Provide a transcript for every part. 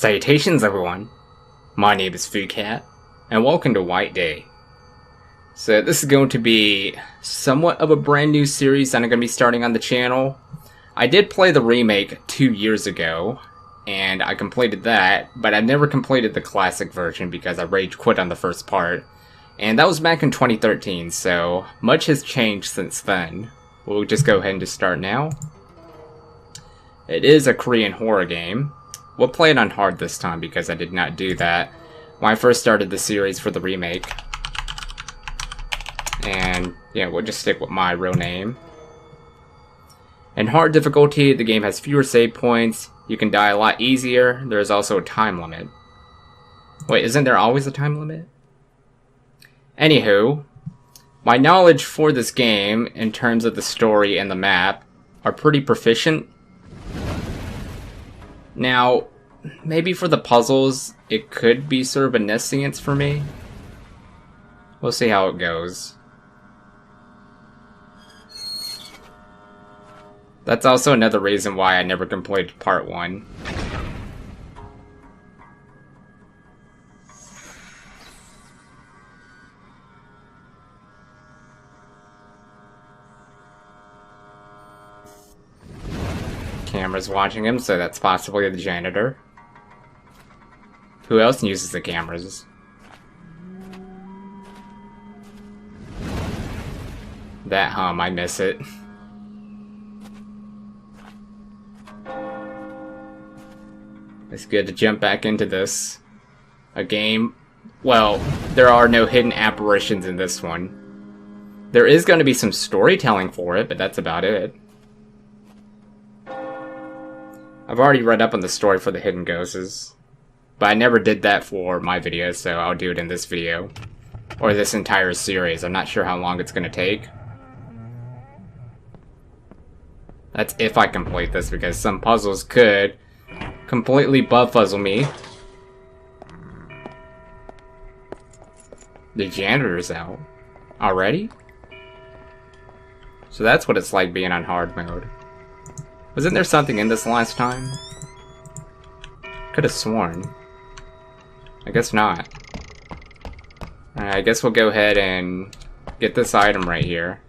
Salutations everyone, my name is FooCat, and welcome to White Day. So this is going to be somewhat of a brand new series that I'm going to be starting on the channel. I did play the remake 2 years ago, and I completed that, but I never completed the classic version because I rage quit on the first part. And that was back in 2013, so much has changed since then. We'll just go ahead and just start now. It is a Korean horror game. We'll play it on hard this time because I did not do that when I first started the series for the remake. And yeah, we'll just stick with my real name. In hard difficulty, the game has fewer save points. You can die a lot easier. There is also a time limit. Wait, isn't there always a time limit? Anywho, my knowledge for this game in terms of the story and the map are pretty proficient. Now, maybe for the puzzles, it could be sort of a nescience for me. We'll see how it goes. That's also another reason why I never completed part 1. Camera's watching him, so that's possibly the janitor. Who else uses the cameras? That hum, I miss it. It's good to jump back into this. A game. Well, there are no hidden apparitions in this one. There is going to be some storytelling for it, but that's about it. I've already read up on the story for the hidden ghosts, but I never did that for my videos, so I'll do it in this video. Or this entire series. I'm not sure how long it's going to take. That's if I complete this, because some puzzles could completely buffuzzle me. The janitor's out. Already? So that's what it's like being on hard mode. Wasn't there something in this last time? Could have sworn. I guess not. Alright, I guess we'll go ahead and get this item right here.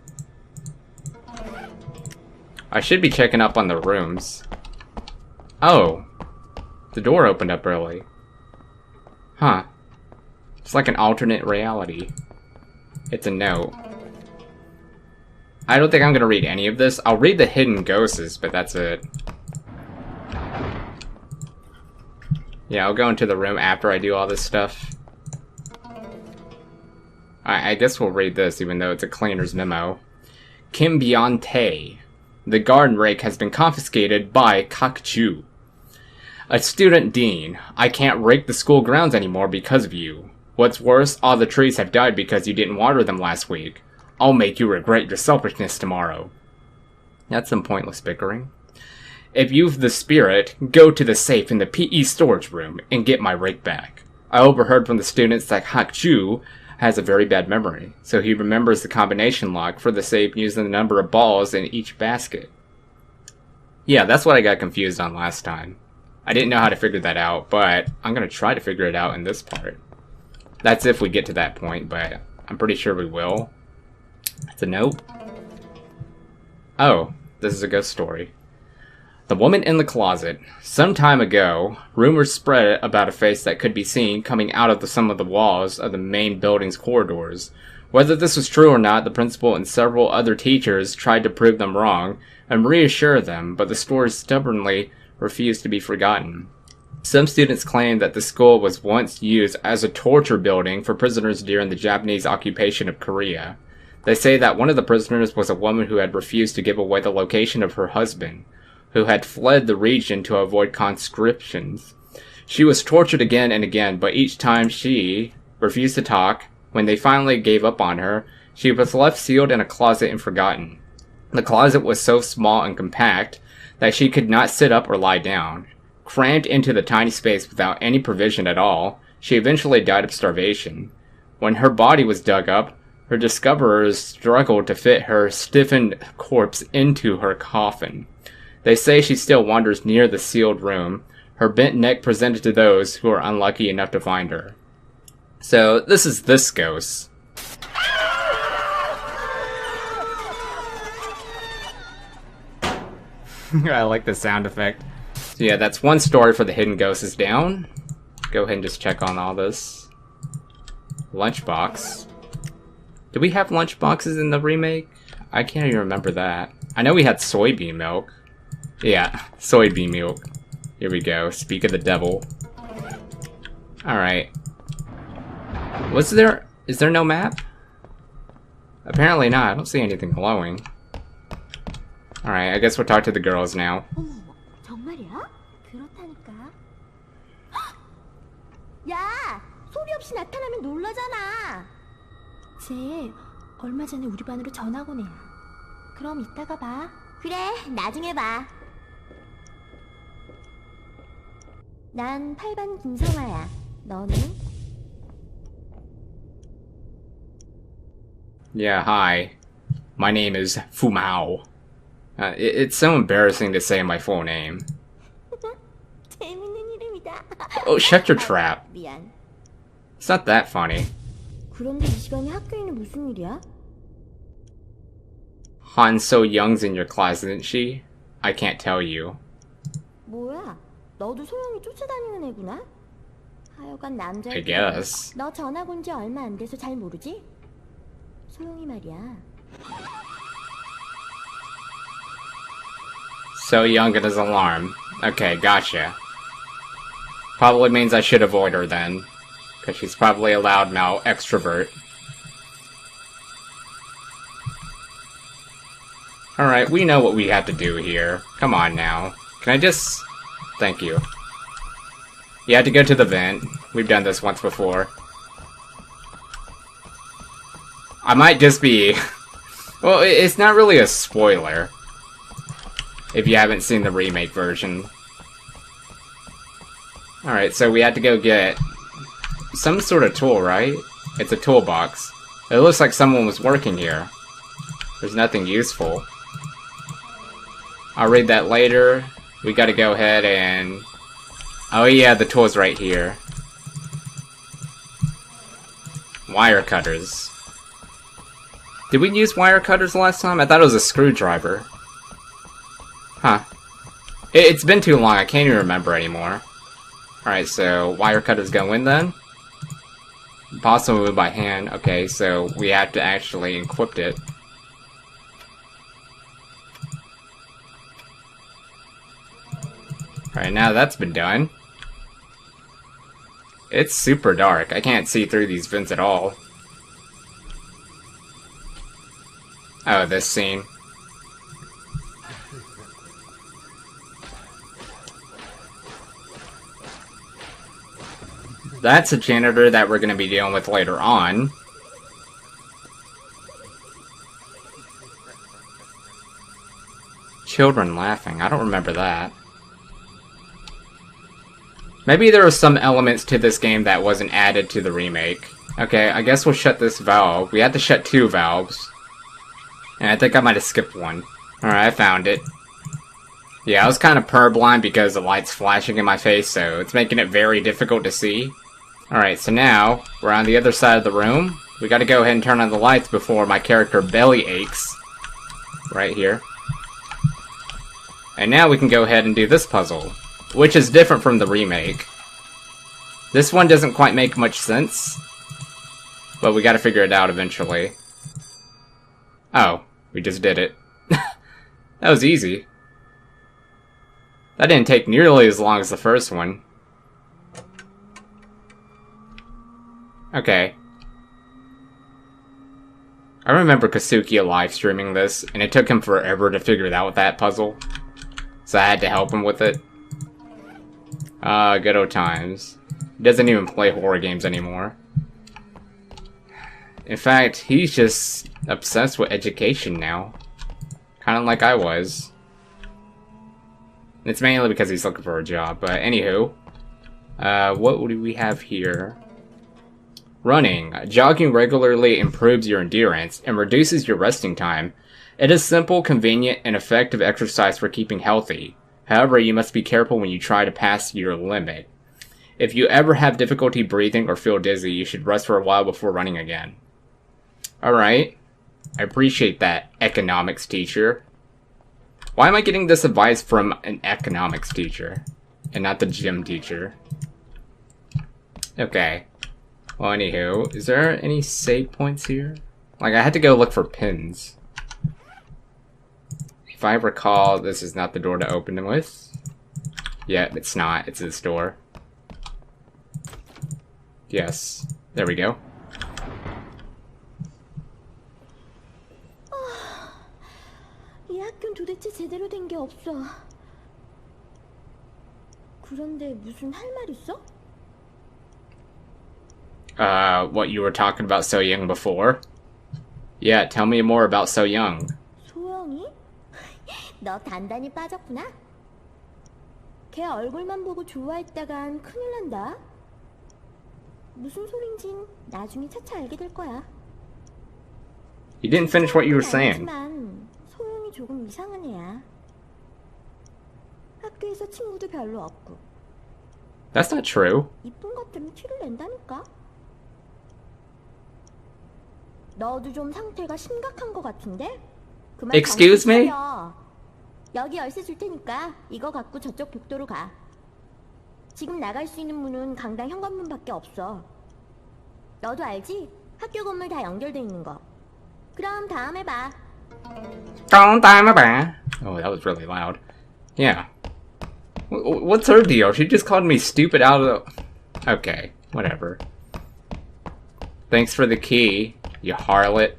I should be checking up on the rooms. Oh! The door opened up early. Huh. It's like an alternate reality. It's a note. I don't think I'm gonna read any of this. I'll read the hidden ghosts, but that's it. Yeah, I'll go into the room after I do all this stuff. I guess we'll read this, even though it's a cleaner's memo. Kim Byung-tae. The garden rake has been confiscated by Kak-chu, a student dean. I can't rake the school grounds anymore because of you. What's worse, all the trees have died because you didn't water them last week. I'll make you regret your selfishness tomorrow. That's some pointless bickering. If you've the spirit, go to the safe in the PE storage room and get my rake back. I overheard from the students that Kak-chu has a very bad memory, so he remembers the combination lock for the safe using the number of balls in each basket. Yeah, that's what I got confused on last time. I didn't know how to figure that out, but I'm gonna try to figure it out in this part. That's if we get to that point, but I'm pretty sure we will. It's a note. Oh, this is a ghost story. The woman in the closet. Some time ago, rumors spread about a face that could be seen coming out of some of the walls of the main building's corridors. Whether this was true or not, the principal and several other teachers tried to prove them wrong and reassure them, but the stories stubbornly refused to be forgotten. Some students claim that the school was once used as a torture building for prisoners during the Japanese occupation of Korea. They say that one of the prisoners was a woman who had refused to give away the location of her husband, who had fled the region to avoid conscriptions. She was tortured again and again, but each time she refused to talk. When they finally gave up on her, she was left sealed in a closet and forgotten. The closet was so small and compact that she could not sit up or lie down. Crammed into the tiny space without any provision at all, she eventually died of starvation. When her body was dug up, her discoverers struggled to fit her stiffened corpse into her coffin. They say she still wanders near the sealed room, her bent neck presented to those who are unlucky enough to find her. So, this is this ghost. I like the sound effect. So yeah, that's one story for the hidden ghost is down. Go ahead and just check on all this. Lunchbox. Did we have lunchboxes in the remake? I can't even remember that. I know we had soybean milk. Yeah, soybean milk. Here we go. Speak of the devil. Alright. Is there no map? Apparently not. I don't see anything glowing. Alright, I guess we'll talk to the girls now. 정말이야? 그렇다니까. 야! 소리 없이 나타나면 놀라잖아. 쟤 얼마 전에 우리 반으로 전학 온 애야. 그럼 이따가 봐. 그래, 나중에 봐. 난 8반 김성아야. 너는? Yeah, hi. My name is Fumao. It's so embarrassing to say my full name. 재밌는 이름이다. Oh, shut your trap. 미안. It's not that funny. 그런데 이 시간에 학교에는 무슨 일이야? Han So Young's in your class, isn't she? I can't tell you. 뭐야? 너도 소영이 쫓아다니는 애구나? 하여간 남자. I guess. 너 전학 온 지 얼마 안 돼서 잘 모르지? 소영이 말이야. So young it is alarm. Okay, gotcha. Probably means I should avoid her then. Because she's probably a loudmouth extrovert. Alright, we know what we have to do here. Come on now. Can I just... Thank you. You have to go to the vent. We've done this once before. I might just be... Well, it's not really a spoiler. If you haven't seen the remake version. Alright, so we had to go get some sort of tool, right? It's a toolbox. It looks like someone was working here. There's nothing useful. I'll read that later. We gotta go ahead and... Oh yeah, the tool's right here. Wire cutters. Did we use wire cutters last time? I thought it was a screwdriver. Huh. It's been too long, I can't even remember anymore. Alright, so wire cutters go in then? Possibly move by hand. Okay, so we have to actually equip it. Alright, now that's been done. It's super dark. I can't see through these vents at all. Oh, this scene. That's a janitor that we're going to be dealing with later on. Children laughing. I don't remember that. Maybe there were some elements to this game that wasn't added to the remake. Okay, I guess we'll shut this valve. We had to shut 2 valves. And I think I might have skipped one. Alright, I found it. Yeah, I was kind of purblind because the light's flashing in my face, so it's making it very difficult to see. Alright, so now, we're on the other side of the room. We gotta go ahead and turn on the lights before my character belly aches. Right here. And now we can go ahead and do this puzzle, which is different from the remake. This one doesn't quite make much sense, but we gotta figure it out eventually. Oh, we just did it. That was easy. That didn't take nearly as long as the first one. Okay. I remember Kasukia live streaming this, and it took him forever to figure out that puzzle. So I had to help him with it. Good old times. He doesn't even play horror games anymore. In fact, he's just obsessed with education now. Kind of like I was. It's mainly because he's looking for a job, but anywho. What do we have here? Running. Jogging regularly improves your endurance and reduces your resting time. It is simple, convenient, and effective exercise for keeping healthy. However, you must be careful when you try to pass your limit. If you ever have difficulty breathing or feel dizzy, you should rest for a while before running again. Alright. I appreciate that, economics teacher. Why am I getting this advice from an economics teacher and not the gym teacher? Okay. Well, anywho, is there any save points here? Like, I had to go look for pins. If I recall, this is not the door to open them with. Yeah, it's not. It's this door. Yes. There we go. 이 학교는 도대체 제대로 된 게 없어. 그런데 무슨 할 말 있어? What you were talking about So Young before? Yeah, tell me more about So Young. 소영이? 너 단단히 빠졌구나. 걔 얼굴만 보고 좋아했다간 큰일 난다. 무슨 소린진 나중에 차차 알게 될 거야. You didn't finish what you were saying. 하지만 소영이 조금 이상한 애야. 학교에서 친구도 별로 없고. That's not true. 이쁜 것 때문에 티를 낸다니까. 너도 좀 상태가 심각한 것 같은데? 그만 Excuse me? 정신 차려. 여기 열쇠 줄 테니까 이거 갖고 저쪽 복도로 가. 지금 나갈 수 있는 문은 강당 현관문밖에 없어. 너도 알지? 학교 건물 다 연결돼 있는 거. 그럼 다음에 봐. Oh, that was really loud. Yeah. What's her deal? She just called me stupid out of the... Okay, whatever. Thanks for the key, you harlot.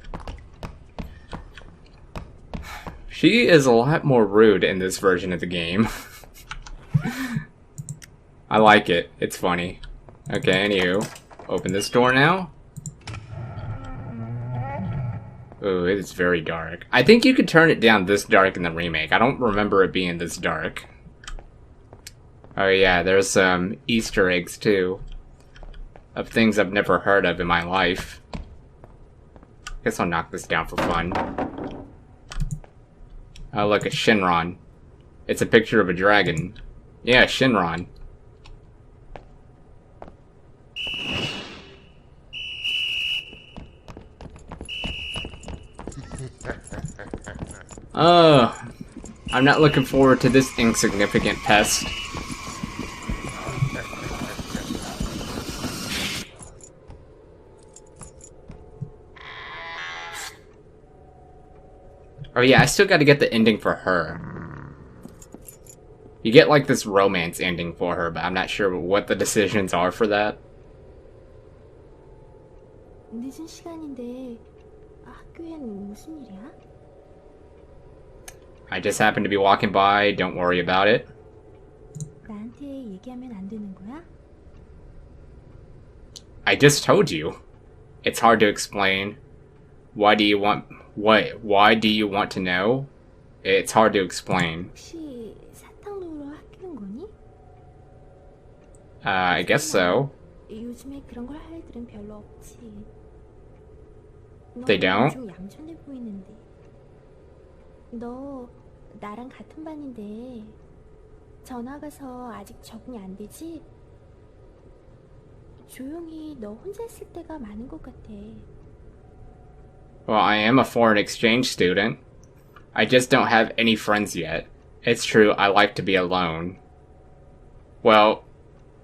She is a lot more rude in this version of the game. I like it. It's funny. Okay, anywho. Open this door now. Ooh, it is very dark. I think you could turn it down this dark in the remake. I don't remember it being this dark. Oh yeah, there's some Easter eggs too. Of things I've never heard of in my life. Guess I'll knock this down for fun. Oh look, a Shinron. It's a picture of a dragon. Yeah, Shinron. I'm not looking forward to this insignificant pest. Oh yeah, I still gotta get the ending for her. You get like this romance ending for her, but I'm not sure what the decisions are for that. 늦은 시간인데 학교엔 무슨 일이야? I just happened to be walking by, don't worry about it. 나한테 얘기하면 안 되는 거야? I just told you. It's hard to explain. Why do you want... Why do you want to know? It's hard to explain. 혹시 사탕으로 학교는 거니? I guess so. 요즘에 그런 걸 할 애들은 별로 없지. They don't? 좀 얌전해 보이는데. 너 나랑 같은 반인데 전화 가서 아직 적응이 안 되지? 조용히 너 혼자 있을 때가 많은 것 같아. Well, I am a foreign exchange student. I just don't have any friends yet. It's true, I like to be alone. Well,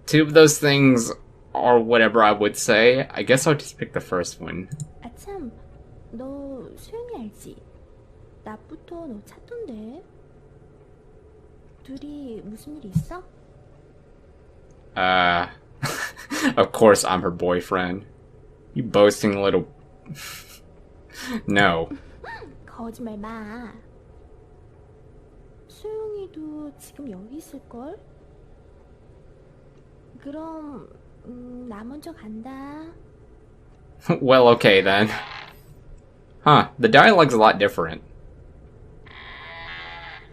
two of those things are whatever I would say. I guess I'll just pick the first one. 아참, 너 수영이 알지? 낮부터 너 찾던데. 둘이 무슨 일 있어? Of course I'm her boyfriend. You boasting little... No. 거짓말 마. 수영이도 지금 여기 있을걸? 그럼 나 먼저 간다. Well, okay then. Huh, the dialogue's a lot different.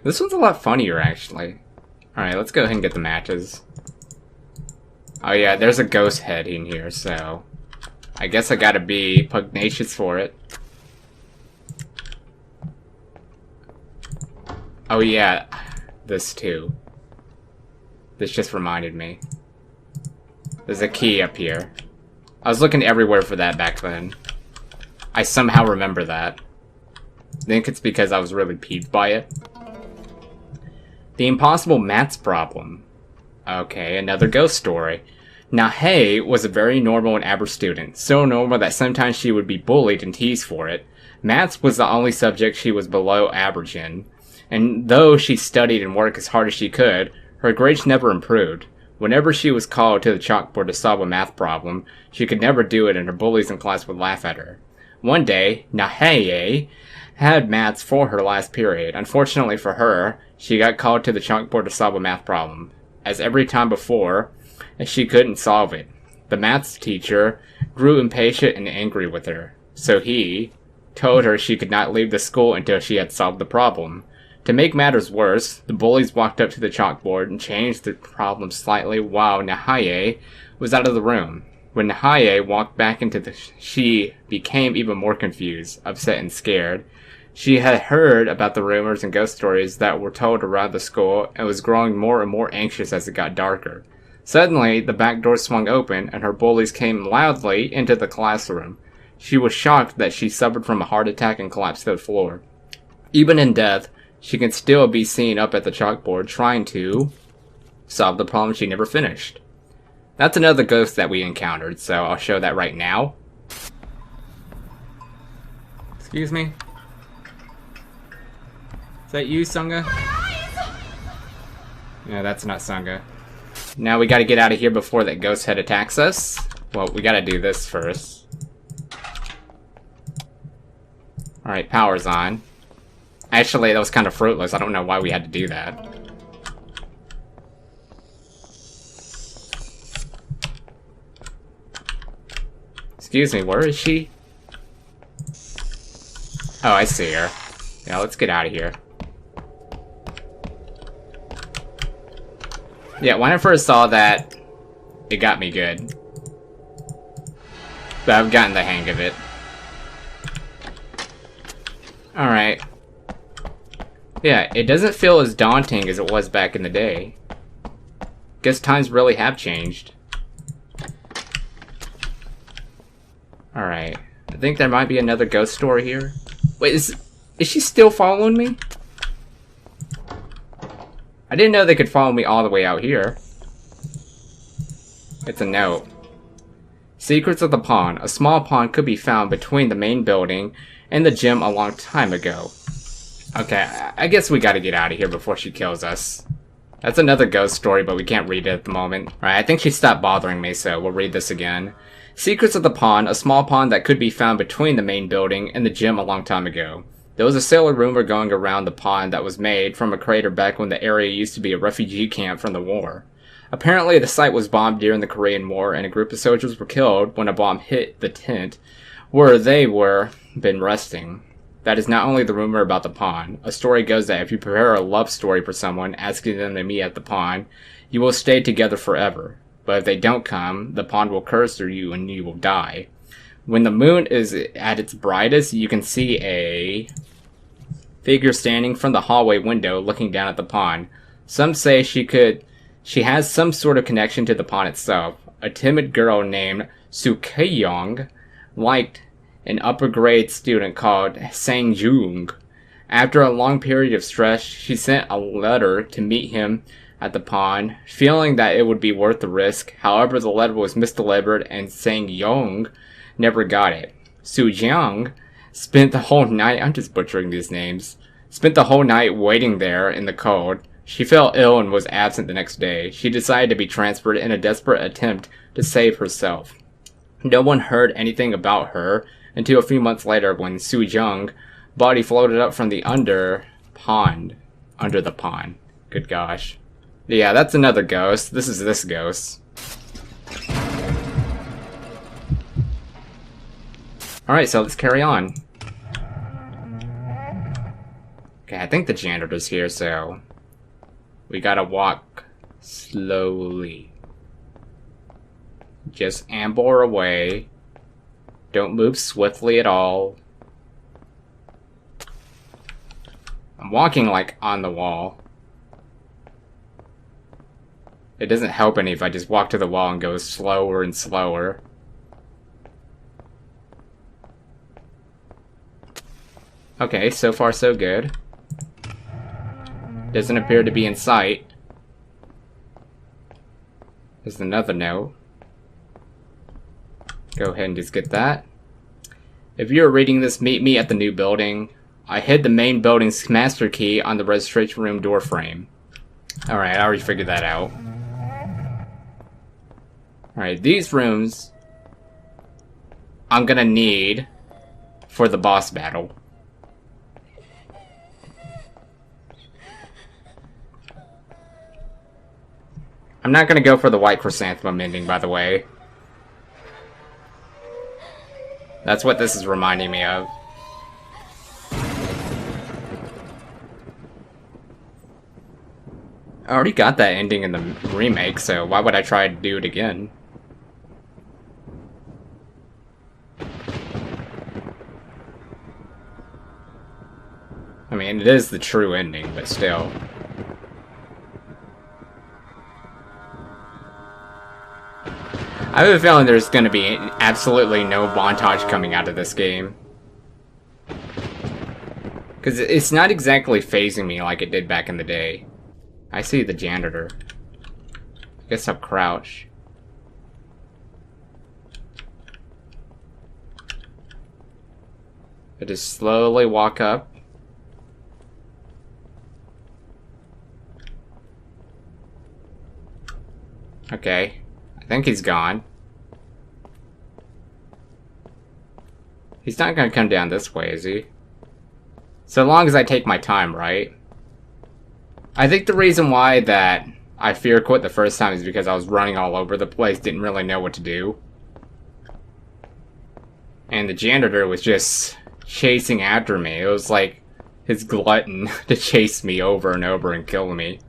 This one's a lot funnier, actually. Alright, let's go ahead and get the matches. Oh yeah, there's a ghost head in here, so... I guess I gotta be pugnacious for it. Oh yeah, this too. This just reminded me. There's a key up here. I was looking everywhere for that back then. I somehow remember that. I think it's because I was really peeved by it. The impossible maths problem. Okay, another ghost story. Now, Hay was a very normal and average student. So normal that sometimes she would be bullied and teased for it. Maths was the only subject she was below average in. And though she studied and worked as hard as she could, her grades never improved. Whenever she was called to the chalkboard to solve a math problem, she could never do it and her bullies in class would laugh at her. One day, Nahaye had maths for her last period. Unfortunately for her, she got called to the chalkboard to solve a math problem. As every time before, she couldn't solve it. The maths teacher grew impatient and angry with her, so he told her she could not leave the school until she had solved the problem. To make matters worse, the bullies walked up to the chalkboard and changed the problem slightly while Nahaye was out of the room. When Nahaye walked back she became even more confused, upset, and scared. She had heard about the rumors and ghost stories that were told around the school and was growing more and more anxious as it got darker. Suddenly, the back door swung open and her bullies came loudly into the classroom. She was shocked that she suffered from a heart attack and collapsed to the floor. Even in death, she can still be seen up at the chalkboard trying to solve the problem she never finished. That's another ghost that we encountered, so I'll show that right now. Excuse me? Is that you, Sunga? No, that's not Sunga. Now we gotta get out of here before that ghost head attacks us. Well, we gotta do this first. Alright, power's on. Actually, that was kind of fruitless. I don't know why we had to do that. Excuse me, where is she? Oh, I see her. Yeah, let's get out of here. Yeah, when I first saw that, it got me good. But I've gotten the hang of it. Alright. Yeah, it doesn't feel as daunting as it was back in the day. Guess times really have changed. Alright. I think there might be another ghost story here. Wait, is she still following me? I didn't know they could follow me all the way out here. It's a note. Secrets of the Pond. A small pond could be found between the main building and the gym a long time ago. Okay, I guess we gotta get out of here before she kills us. That's another ghost story, but we can't read it at the moment. Alright, I think she stopped bothering me, so we'll read this again. Secrets of the Pond. A small pond that could be found between the main building and the gym a long time ago. There was a sailor rumor going around the pond that was made from a crater back when the area used to be a refugee camp from the war. Apparently, the site was bombed during the Korean War, and a group of soldiers were killed when a bomb hit the tent where they were been resting. That is not only the rumor about the pond. A story goes that if you prepare a love story for someone, asking them to meet at the pond, you will stay together forever. But if they don't come, the pond will curse you and you will die. When the moon is at its brightest, you can see a figure standing from the hallway window looking down at the pond. Some say she has some sort of connection to the pond itself. A timid girl named Sukeyong liked an upper grade student called Sang Jung. After a long period of stress, she sent a letter to meet him at the pond, feeling that it would be worth the risk. However, the letter was misdelivered and Sang Yong never got it. Su Jiang spent the whole night, I'm just butchering these names, spent the whole night waiting there in the cold. She fell ill and was absent the next day. She decided to be transferred in a desperate attempt to save herself. No one heard anything about her until a few months later when Su Jiang's body floated up from the under the pond. Good gosh. Yeah, that's another ghost. This is this ghost. Alright, so let's carry on. Okay, I think the janitor's here, so we gotta walk slowly. Just amble away. Don't move swiftly at all. I'm walking like on the wall. It doesn't help any if I just walk to the wall and go slower and slower. Okay, so far so good. Doesn't appear to be in sight. There's another note. Go ahead and just get that. If you're reading this, meet me at the new building. I hid the main building's master key on the registration room door frame. Alright, I already figured that out. Alright, these rooms I'm gonna need for the boss battle. I'm not gonna go for the white chrysanthemum ending, by the way. That's what this is reminding me of. I already got that ending in the remake, so why would I try to do it again? I mean, it is the true ending, but still. I have a feeling there's going to be absolutely no montage coming out of this game. Because it's not exactly phasing me like it did back in the day. I see the janitor. I guess I'll crouch. I just slowly walk up. Okay. I think he's gone. He's not gonna come down this way, is he? So long as I take my time, right? I think the reason why that I fear quit the first time is because I was running all over the place, didn't really know what to do. And the janitor was just chasing after me. It was like his glutton to chase me over and over and kill me.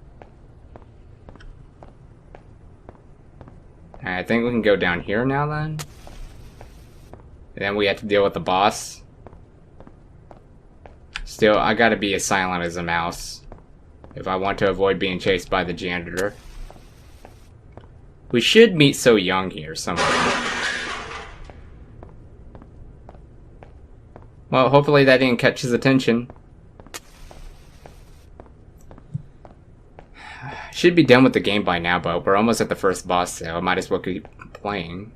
I think we can go down here now then. And then we have to deal with the boss. Still, I gotta be as silent as a mouse if I want to avoid being chased by the janitor. We should meet So Young here somewhere. Well, hopefully that didn't catch his attention. Should be done with the game by now, but we're almost at the first boss, so I might as well keep playing.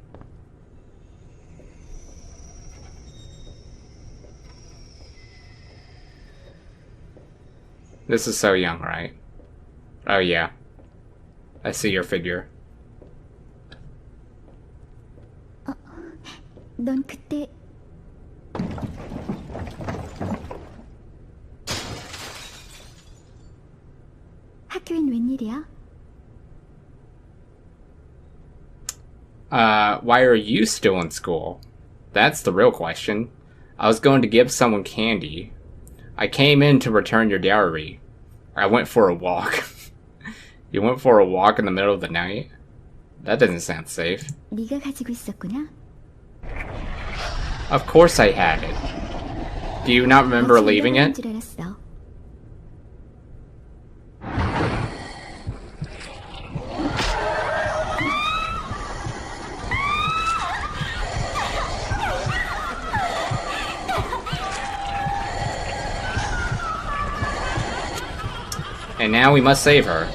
This is So Young, right? Oh yeah. I see your figure. 넌 그때 학교엔 웬일이야? Why are you still in school? That's the real question. I was going to give someone candy. I came in to return your diary. I went for a walk. You went for a walk in the middle of the night? That doesn't sound safe. 네가 가지고 있었구나. Of course I had it. Do you not remember leaving it? 줄 알았어. And now we must save her.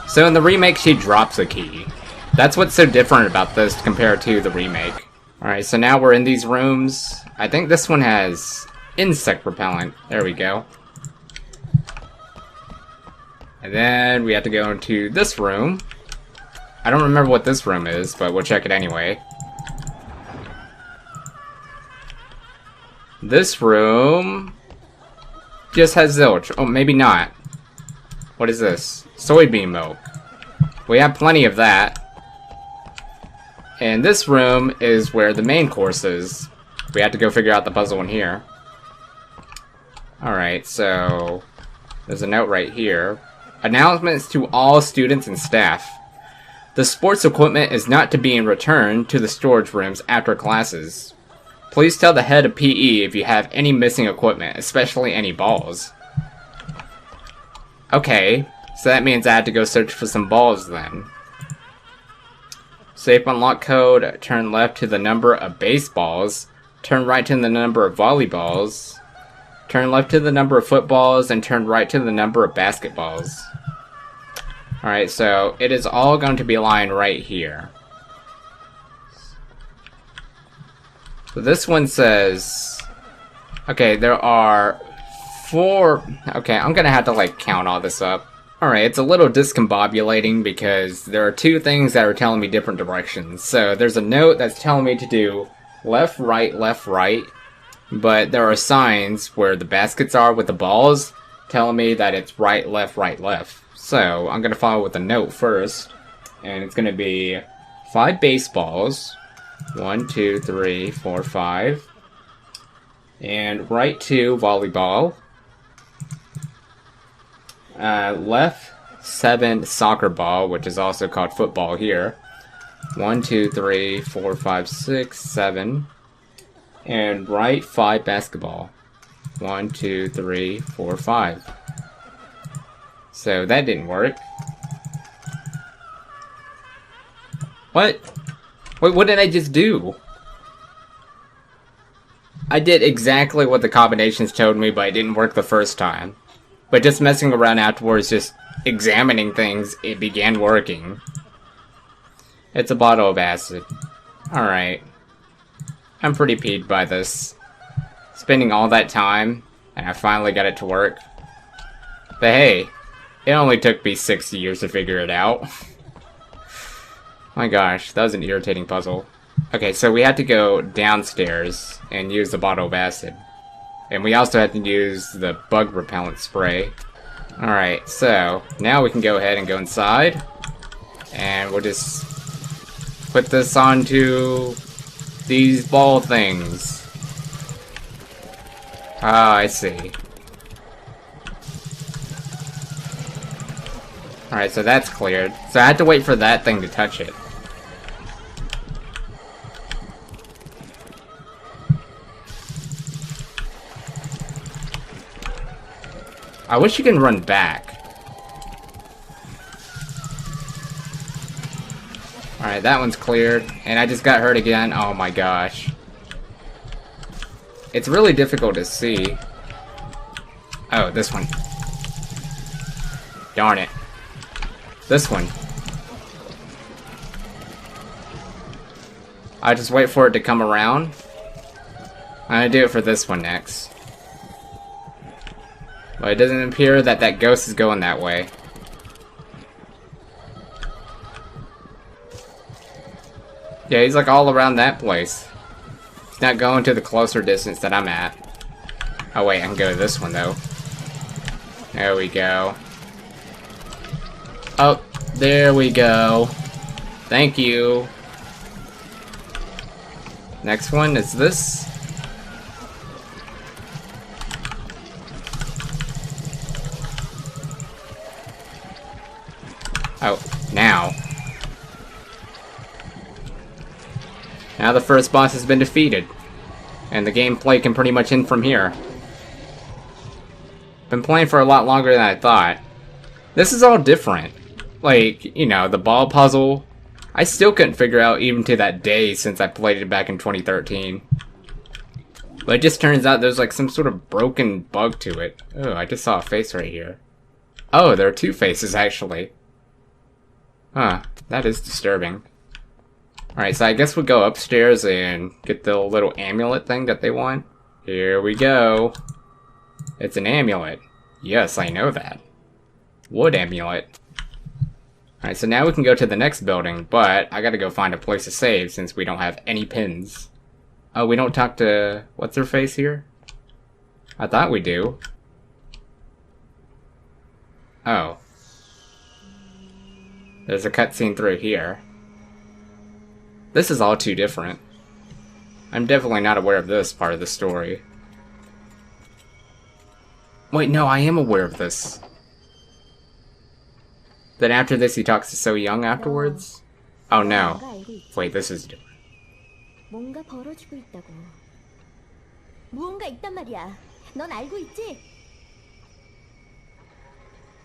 So in the remake, she drops a key. That's what's so different about this compared to the remake. Alright, so now we're in these rooms. I think this one has insect repellent. There we go. And then we have to go into this room. I don't remember what this room is, but we'll check it anyway. This room just has zilch. Oh, maybe not. What is this? Soybean milk. We have plenty of that. And this room is where the main course is. We have to go figure out the puzzle in here. Alright, so there's a note right here. Announcements to all students and staff. The sports equipment is not to be returned to the storage rooms after classes. Please tell the head of PE if you have any missing equipment, especially any balls. Okay, So that means I have to go search for some balls then. Safe unlock code, turn left to the number of baseballs, turn right to the number of volleyballs, turn left to the number of footballs, and turn right to the number of basketballs. Alright, so it is all going to be lying right here. So this one says... Okay, there are 4... Okay, I'm gonna have to, like, count all this up. Alright, it's a little discombobulating because there are 2 things that are telling me different directions. So there's a note that's telling me to do left, right, but there are signs where the baskets are with the balls telling me that it's right, left. So I'm gonna follow with the note first, and it's gonna be 5 baseballs. 1, 2, 3, 4, 5. And right 2 volleyball. Left 7 soccer ball, which is also called football here. 1, 2, 3, 4, 5, 6, 7. And right 5 basketball. 1, 2, 3, 4, 5. So that didn't work. What? Wait, what did I just do? I did exactly what the combinations told me, but it didn't work the first time. But just messing around afterwards, just examining things, it began working. It's a bottle of acid. Alright. I'm pretty peeved by this. Spending all that time, and I finally got it to work. But hey, it only took me 60 years to figure it out. My gosh, that was an irritating puzzle. Okay, so we had to go downstairs and use the bottle of acid. And we also had to use the bug repellent spray. Alright, so now we can go ahead and go inside. And we'll just put this onto these ball things. Ah, I see. Alright, so that's cleared. So I had to wait for that thing to touch it. I wish you can run back. Alright, that one's cleared. And I just got hurt again. Oh my gosh. It's really difficult to see. Oh, this one. Darn it. This one. I just wait for it to come around. I'm gonna do it for this one next. But it doesn't appear that that ghost is going that way. Yeah, he's like all around that place. He's not going to the closer distance that I'm at. Oh wait, I can go to this one though. There we go. Oh, there we go. Thank you. Next one is this. Oh, now. Now the first boss has been defeated. And the gameplay can pretty much end from here. Been playing for a lot longer than I thought. This is all different. Like, you know, the ball puzzle, I still couldn't figure out even to that day since I played it back in 2013. But it just turns out there's like some sort of broken bug to it. Oh, I just saw a face right here. Oh, there are 2 faces actually. Huh, that is disturbing. Alright, so I guess we'll go upstairs and get the little amulet thing that they want. Here we go. It's an amulet. Yes, I know that. Wood amulet. Alright, so now we can go to the next building, but I gotta go find a place to save since we don't have any pins. Oh, we don't talk to... what's her face here? I thought we do. Oh. There's a cutscene through here. This is all too different. I'm definitely not aware of this part of the story. Wait, no, I am aware of this. Then after this he talks to So Young afterwards? Oh no. Wait, this is different. 뭔가 벌어지고 있다고. 무언가 있단 말이야. 넌 알고 있지?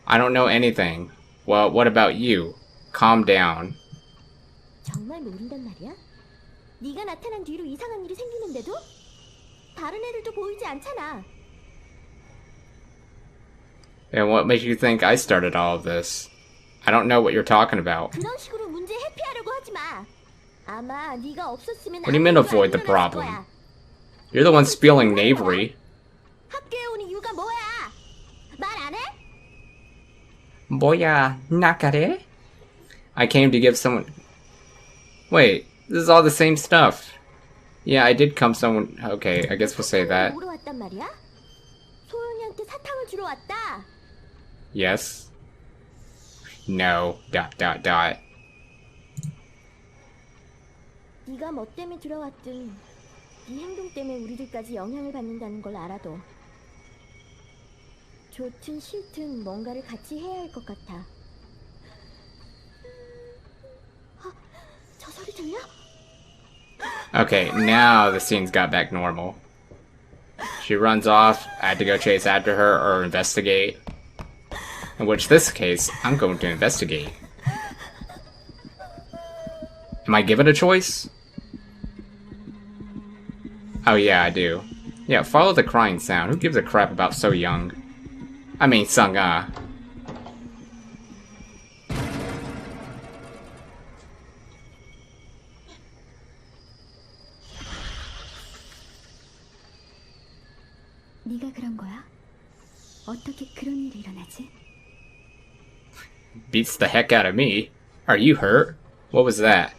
I don't know anything. Well, what about you? Calm down. 정말 모른단 말이야? 네가 나타난 뒤로 이상한 일이 생기는데도? 다른 애들도 보이지 않잖아. And what makes you think I started all of this? I don't know what you're talking about. 그런 식으로 문제 회피하려고 하지 마. 아마 네가 없었으면 What do you mean avoid the problem? You're the one spilling knavery. 학교에 온 이유가 뭐야? 말 안 해? 뭐야, 나카래? I came to give someone... Wait, this is all the same stuff. Yeah, I did come someone... Okay, I guess we'll say that. 보러 왔단 말이야? 소연이한테 사탕을 주러 왔다. Yes. No. ... 네가 뭐 때문에 들어왔든 네 행동 때문에 우리들까지 영향을 받는다는 걸 알아도 좋든 싫든 뭔가를 같이 해야 할 것 같아. 저 소리 들려? Okay, now the scenes got back normal. She runs off. I had to go chase after her or investigate. In which this case, I'm going to investigate. Am I given a choice? Oh yeah, I do. Yeah, follow the crying sound. Who gives a crap about So Young? I mean, Sung-ah. 네가 그런 거야? 어떻게 그런 일이 일어나지? Beats the heck out of me. Are you hurt? What was that?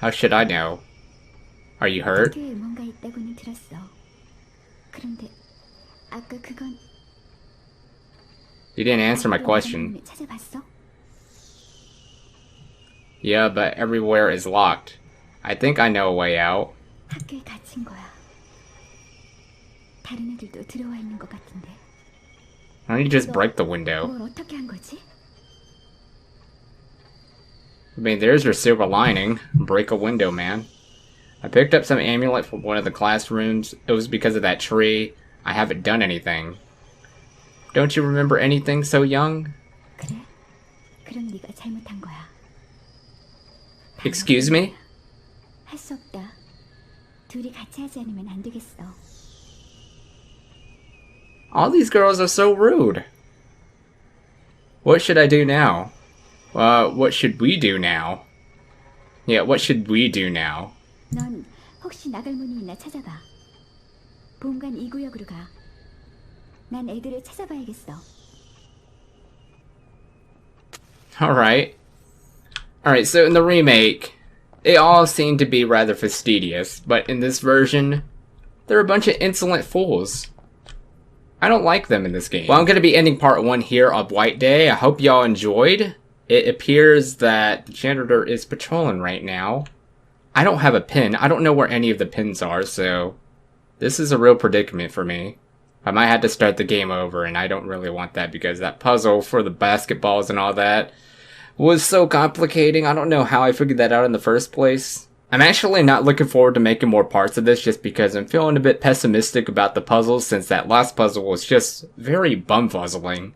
How should I know? Are you hurt? 학교에 뭔가 있다고는 들었어. 그런데 아까 그건 You didn't answer my question. 찾아봤어? Yeah, but everywhere is locked. I think I know a way out. 학교에 갇힌 거야. 다른 애들도 들어와 있는 것 같은데. Why don't you just break the window? 뭘 어떻게 한 거지? I mean, there's your silver lining. Break a window, man. I picked up some amulet from one of the classrooms. It was because of that tree. I haven't done anything. Don't you remember anything, So Young? 그래? 그럼 네가 잘못한 거야. Excuse me? 할 수 없다. 둘이 같이 하지 않으면 안 되겠어. All these girls are so rude. What should I do now? What should we do now? Yeah, what should we do now? 넌 혹시 나갈 문이 있나 찾아봐. 본관 2구역으로 가. 난 애들을 찾아봐야겠어. Alright. Alright, so in the remake, they all seem to be rather fastidious, but in this version, they're a bunch of insolent fools. I don't like them in this game. Well, I'm going to be ending part 1 here on White Day. I hope y'all enjoyed. It appears that the janitor is patrolling right now. I don't have a pin. I don't know where any of the pins are, so this is a real predicament for me. I might have to start the game over, and I don't really want that because that puzzle for the basketballs and all that was so complicating. I don't know how I figured that out in the first place. I'm actually not looking forward to making more parts of this just because I'm feeling a bit pessimistic about the puzzles since that last puzzle was just very bumfuzzling.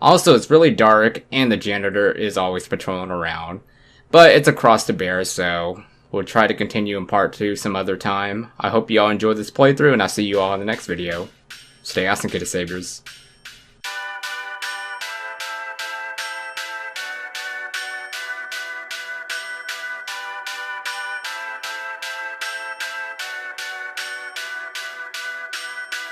Also, it's really dark and the janitor is always patrolling around. But it's a cross to bear, so we'll try to continue in part 2 some other time. I hope you all enjoyed this playthrough and I'll see you all in the next video. Stay awesome, Kitty Saviors.